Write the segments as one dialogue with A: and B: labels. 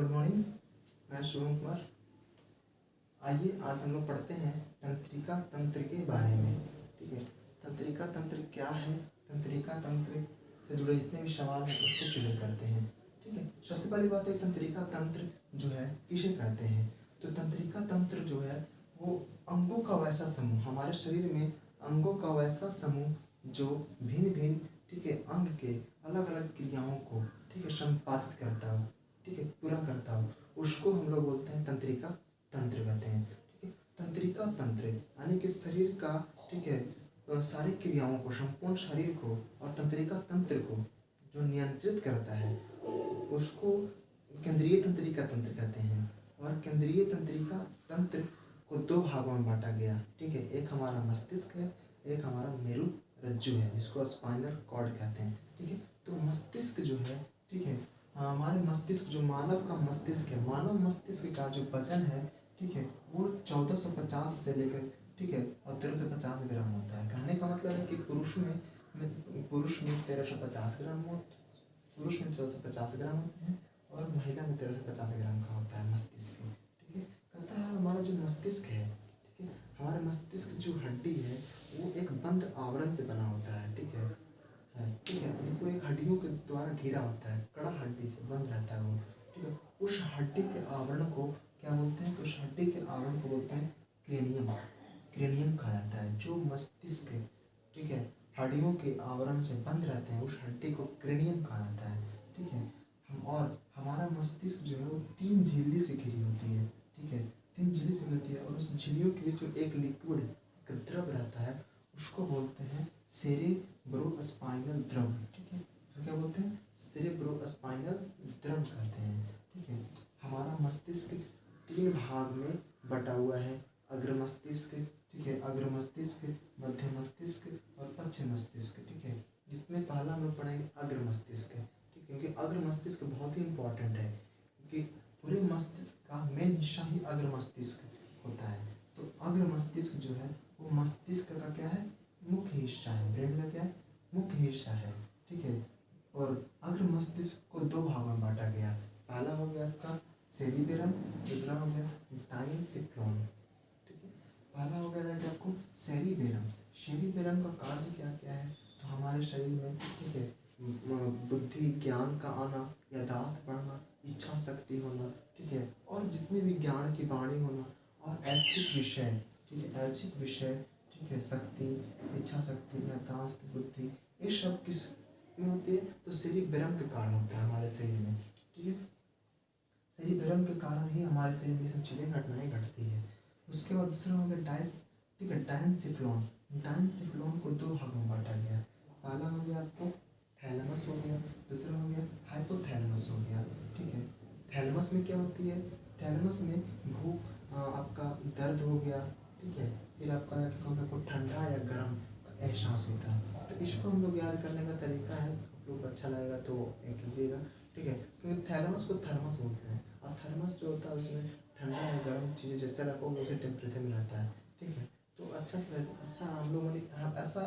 A: Good morning. मैं शुभम कुमार। आइए आज हम लोग पढ़ते हैं तंत्रिका तंत्र के बारे में। ठीक है, तंत्रिका तंत्र क्या है, तंत्रिका तंत्र से जुड़े जितने भी सवाल हैं उसको क्लियर करते हैं। ठीक है, सबसे पहली बात है तंत्रिका तंत्र जो है किसे कहते हैं। तो तंत्रिका तंत्र जो है वो अंगों का वैसा समूह, हमारे शरीर में अंगों का वैसा समूह जो भिन्न भिन्न ठीक है अंग के अलग अलग क्रियाओं को ठीक है संपादित करता हो, ठीक है पूरा करता हो, उसको हम लोग बोलते हैं तंत्रिका तंत्र कहते हैं। ठीक है, तंत्रिका तंत्र यानी कि शरीर का ठीक है सारी क्रियाओं को, संपूर्ण शरीर को और तंत्रिका तंत्र को जो नियंत्रित करता है उसको केंद्रीय तंत्रिका तंत्र कहते हैं। और केंद्रीय तंत्रिका तंत्र को दो भागों में बांटा गया। ठीक है, एक हमारा मस्तिष्क है, एक हमारा मेरु रज्जु है जिसको स्पाइनल कॉर्ड कहते हैं। ठीक है, तो मस्तिष्क जो है ठीक है हमारे मस्तिष्क जो मानव का मस्तिष्क है, मानव मस्तिष्क का जो वजन है ठीक है वो 1450 से लेकर ठीक है और 1350 ग्राम होता है। कहने का मतलब है कि पुरुष में 1350 ग्राम पुरुष में 1450 ग्राम होते हैं और महिला में 1350 ग्राम का होता है मस्तिष्क। ठीक है, कहता है हमारा जो मस्तिष्क है ठीक है हमारे मस्तिष्क जो हड्डी है वो एक बंद आवरण से बना होता है। ठीक है ठीक है, उनको एक हड्डियों के द्वारा घिरा होता है, कड़ा हड्डी से बंद रहता है वो। ठीक है, उस हड्डी के आवरण को क्या बोलते हैं, तो उस हड्डी के आवरण को बोलते हैं क्रेनियम। क्रेनियम कहा जाता है। जो मस्तिष्क ठीक है हड्डियों के आवरण से बंद रहते हैं उस हड्डी को क्रेनियम कहा जाता है। ठीक है, हम और हमारा मस्तिष्क जो है वो 3 झिल्ली से घिरी होती है। ठीक है, 3 झिल्ली से होती है और उस झिल्लियों के बीच में एक लिक्विड द्रव रहता है, उसको बोलते हैं सेरेब्रोस्पाइनल द्रव। ठीक है, तो क्या बोलते हैं, सेरेब्रोस्पाइनल द्रव कहते हैं। ठीक है, हमारा मस्तिष्क 3 भाग में बटा हुआ है, अग्र मस्तिष्क ठीक है, अग्र मस्तिष्क, मध्य मस्तिष्क और पश्चिम मस्तिष्क। ठीक है, जिसमें पहला हम लोग पढ़ेंगे अग्र मस्तिष्क। ठीक है, क्योंकि अग्र मस्तिष्क बहुत ही इंपॉर्टेंट है क्योंकि पूरे मस्तिष्क का मेन हिस्सा ही अग्र मस्तिष्क होता है। तो अग्र मस्तिष्क जो है वो मस्तिष्क का क्या है, मुख्य हिस्सा है, ब्रेन का क्या है, मुख्य हिस्सा है। ठीक है, और अग्र मस्तिष्क को 2 भागों में बांटा गया। पहला हो गया आपका सेरिबेरम, दूसरा हो गया डाइनसिफ्लोन। ठीक है, पहला हो गया था आपको सेरिबेरम। सेरिबेरम का कार्य क्या क्या है, तो हमारे शरीर में ठीक है बुद्धि, ज्ञान का आना, याददाश्त बढ़ना, इच्छा शक्ति होना, ठीक है और जितने भी ज्ञान की वाणी होना और ऐच्छिक विषय, ठीक है ऐच्छिक विषय ठीक है शक्ति, इच्छा शक्ति, याददाश्त, बुद्धि, ये सब किस में होती है, तो सेरिबेरम के कारण होता है हमारे शरीर में। ठीक है, सेरिबेरम के कारण ही हमारे शरीर में सब चीज़ें घटनाएं घटती है। उसके बाद दूसरा हो गया ठीक है डाइनसिफ्लोन। डाइनसिफ्लोन को 2 भागों में बांटा गया। पहला हो गया आपको थैलेमस हो गया, दूसरा हो गया हाइपोथैलेमस हो गया। ठीक है, थैलेमस में क्या होती है, थैलेमस में भूख, आपका दर्द हो गया। ठीक है, फिर आपका आपको ठंडा या गर्म का एहसास होता है। तो इसको हम लोग याद करने का तरीका है, आप लोग अच्छा लगेगा तो कीजिएगा। ठीक है, क्योंकि थैलेमस को थर्मस बोलते हैं और थर्मस जो होता है उसमें ठंडा या गर्म चीज़ें जैसे रखोगे उसी टेम्परेचर में रहता है। ठीक है, तो अच्छा हम लोग ऐसा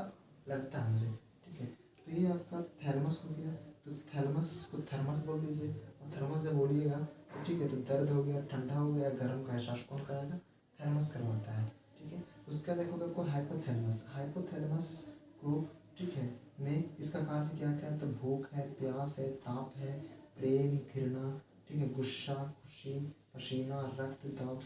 A: लगता है मुझे। ठीक है, तो ये आपका थैलेमस हो गया, तो थैलेमस को थर्मस बोल दीजिए और थर्मस जब बोलिएगा तो ठीक है, तो दर्द हो गया, ठंडा हो गया, गर्म का एहसास कौन कराएगा, थैलेमस करवाता है। ठीक है, उसका देखोगे आपको हाइपोथैलेमस। हाइपोथैलेमस को ठीक है में इसका कार्य क्या क्या है, तो भूख है, प्यास है, ताप है, प्रेम, घृणा, ठीक है गुस्सा, खुशी, पसीना, रक्त दाब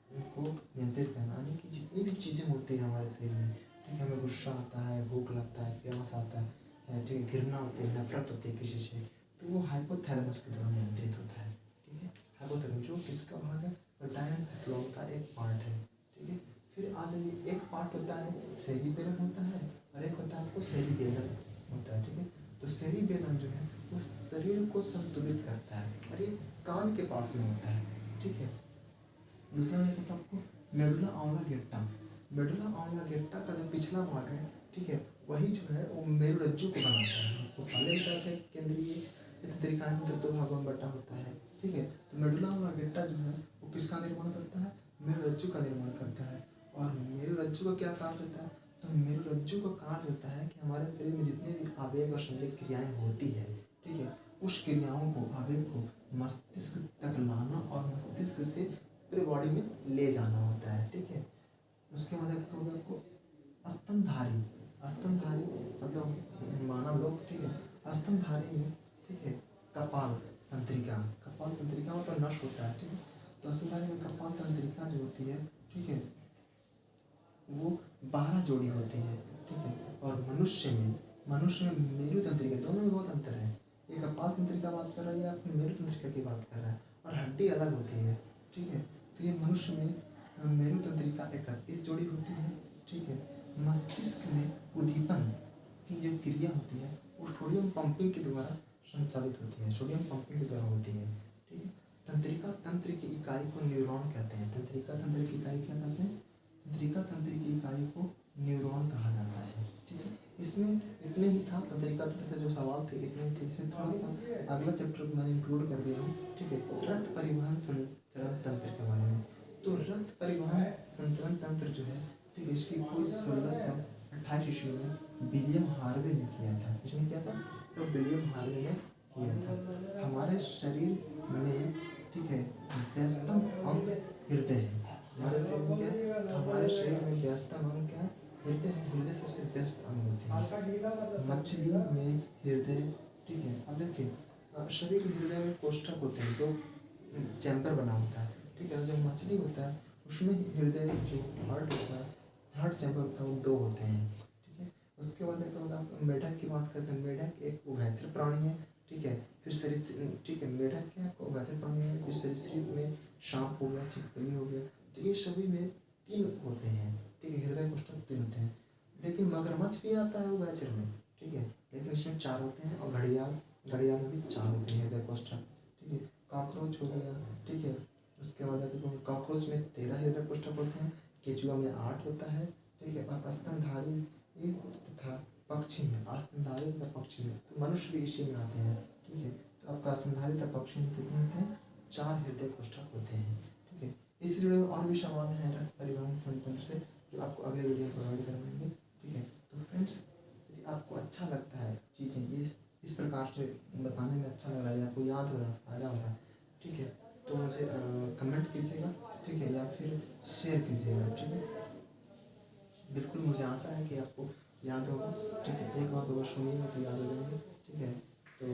A: उनको नियंत्रित करना। यानी कि जितनी भी चीज़ें होती हैं हमारे शरीर में, ठीक है हमें गुस्सा आता है, भूख लगता है, प्यास आता है, ठीक है घृणा होती है, नफरत होती है किसी से, तो वो हाइपोथैलेमस के द्वारा नियंत्रित होता है। ठीक है, हाइपोथैलेमस जो किसका भाग है, तो डाइनसिफ्लोन का एक पार्ट है। ठीक है, फिर आ जाइए, एक पार्ट होता है सेरिबेरम होता है और एक होता है आपको सेरिबेलम होता है। ठीक है, तो सेरिबेलम जो है वो शरीर को संतुलित करता है और ये कान के पास में होता है। ठीक है, दूसरा एक होता है आपको मेडुला ऑब्लांगेटा। मेडुला ऑब्लांगेटा का जो पिछला भाग है ठीक है वही जो है वो मेरुरज्जु को बनाता है। आपको पहले बताया था केंद्रीय तंत्रिका तंत्र 2 भागों में बटा होता है। ठीक है, तो मेडुला ऑब्लांगेटा जो है वो किसका निर्माण करता है, मेरुरज्जु का निर्माण करता है। और मेरुरज्जु का क्या कार्य होता है, तो मेरुरज्जु का कार्य होता है कि हमारे शरीर में जितने भी आवेग और संवेग क्रियाएं होती है ठीक है उस क्रियाओं को, आवेग को मस्तिष्क तक लाना और मस्तिष्क से पूरे बॉडी में ले जाना होता है। ठीक है, उसके बाद क्या होगा आपको स्तनधारी। स्तनधारी मतलब मानव लोग, ठीक है, स्तनधारी में, ठीक है, कपाल तंत्रिका, कपाल तंत्रिका मतलब नश होता है। ठीक है, तो स्तनधारी में कपाल तंत्रिका जो होती है, ठीक है, वो 12 जोड़ी होती है। ठीक है, और मनुष्य में मेरु तंत्रिका, दोनों में बहुत अंतर है। ये कपाल तंत्रिका बात कर रहा है या अपनी मेरु तंत्रिका की बात कर रहा है, और हड्डी अलग होती है। ठीक है, तो ये मनुष्य में मेरु तंत्रिका 31 जोड़ी होती है। ठीक है, मस्तिष्क में उद्दीपन की जो क्रिया होती है वो सोडियम पंपिंग के द्वारा संचालित होती है, सोडियम पंपिंग के द्वारा होती है। ठीक है, तंत्रिका तंत्र की इकाई को न्यूरॉन कहते हैं। तंत्रिका तंत्र की इकाई क्या कहते हैं? तंत्रिका तंत्र की इकाई को न्यूरॉन कहा जाता है। ठीक है, इसमें इतने ही था, तंत्रिका तंत्र से जो सवाल थे इतने ही थे। इसमें थोड़ा सा अगला चैप्टर मैंने इंक्लूड कर दिया हूँ। ठीक है, रक्त परिवहन संचरण तंत्र के बारे में। तो रक्त परिवहन संचरण तंत्र जो है, ठीक है, इसकी खोज 1628 ईस्वी में विलियम हार्वे ने किया था। किसने किया था? तो विलियम हार्वे ने किया था। हमारे शरीर में, ठीक है, व्यस्तम अंग हृदय है। हमारे शरीर में क्या है? हमारे शरीर में व्यस्तम अंग क्या है? हृदय है। हृदय सबसे व्यस्त अंग होती है। मछली में हृदय, ठीक है, अब देखिए शरीर के हृदय में कोष्ठक होते हैं, तो चैम्बर बना होता है। ठीक है, जो मछली होता है उसमें हृदय जो हार्ट होता है, हार्ट चैम्बर होता है, वो 2 होते हैं। ठीक है, उसके बाद एक होगा, मेढक की बात करते हैं। मेढक एक उभयचर प्राणी है। ठीक है, फिर सरीसृप, ठीक है, मेढक क्या उभयचर प्राणी है। फिर सरीसृप में सांप हो गया, छिपकली हो गया, तो ये सभी में 3 होते हैं। ठीक है, हृदय कोष्ठक 3 होते हैं। लेकिन मगरमच्छ भी आता है उभयचर में। ठीक है, लेकिन इसमें 4 होते हैं, और घड़ियाल में भी 4 होते हैं हृदय कोष्ठक। ठीक है, कॉकरोच हो गया। ठीक है, उसके बाद कॉकरोच में 13 हृदय कोष्ठक होते हैं, केचुआ में 8 होता है। ठीक है, और स्तनधारी तथा पक्षी में, स्तनधारी तथा पक्षी में, तो मनुष्य भी इसी में आते हैं। ठीक है, तो आपका स्तनधारी तथा पक्षी में कितने होते हैं? 4 हृदय कोष्ठक होते हैं। ठीक है, इस वीडियो में और भी सवाल हैं रक्त परिवहन संतंत्र से, जो आपको अगले वीडियो में प्रोवाइड करवाएंगे। ठीक है, तो फ्रेंड्स, यदि आपको अच्छा लगता है चीज़ें इस प्रकार से बताने में अच्छा लग रहा है, आपको याद हो रहा है, फ़ायदा हो रहा है, ठीक है, तो मुझे कमेंट कीजिएगा। ठीक है, या फिर शेयर कीजिएगा। ठीक है, बिल्कुल मुझे आशा है कि आपको याद होगा। ठीक है, एक बार 2 बार सुनिएगा तो याद हो जाएंगे। ठीक है, तो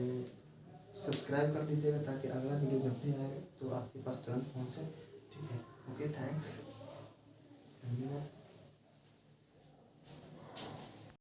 A: सब्सक्राइब कर लीजिएगा ताकि अगला वीडियो जब भी आए तो आपके पास तुरंत पहुँचे। ठीक है, ओके, थैंक्स, धन्यवाद।